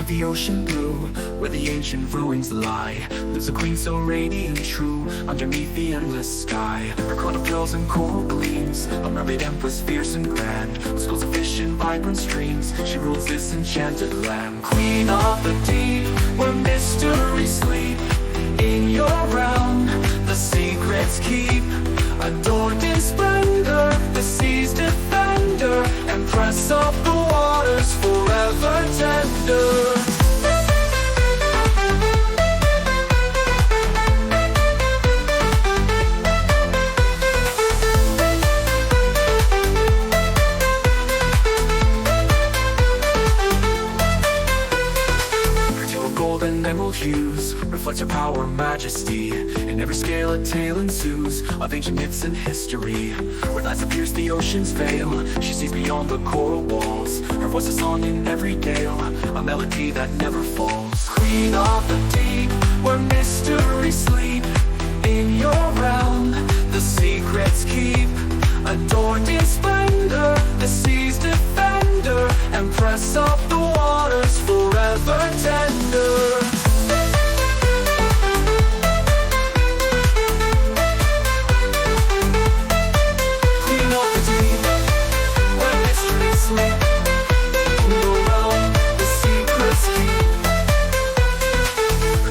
of the ocean blue, where the ancient ruins lie, lives a queen so radiant true, underneath the endless sky. Her crown of pearls and coral gleams, a mermaid empress fierce and grand, with schools of fish and vibrant streams, she rules this enchanted land. Queen of the deep, where mysteries sleep, in your realm the secrets keep, adorned in splendor, the sea's defender, empress of the waters, forever tender. Golden emerald hues reflect her power and majesty. In every scale a tale ensues of ancient myths and history. Where nights have pierced the ocean's veil, she sees beyond the coral walls. Her voice is song in every gale, a melody that never falls. Queen of the deep, where mysteries sleep, in your realm the secrets keep, adorned in splendor, the sea's defender, empress of the waters, forever tender. Queen of the deep, where mysteries sleep, in your realm the secrets keep.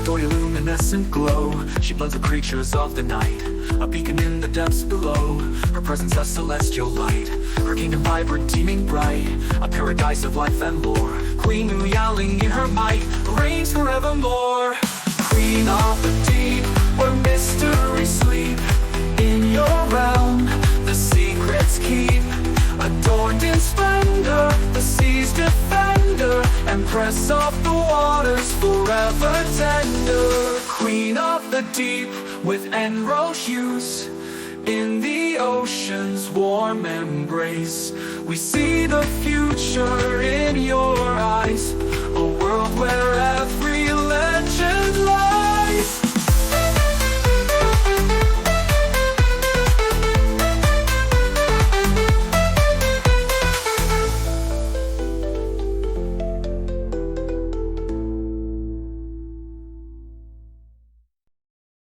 Adore your luminescent glow, she blends the creatures of the night, a beacon in the depths below, her presence a celestial light, her kingdom vibrant, teeming bright, a paradise of life and lore. Queen Mu Yanling in her might reigns forevermore. Queen of the deep, where mysteries sleep, in your realm the secrets keep, adorned in splendor, the sea's defender, empress of the waters, forever tender. Queen of the deep, with emerald hues, in the ocean's warm embrace, we see the future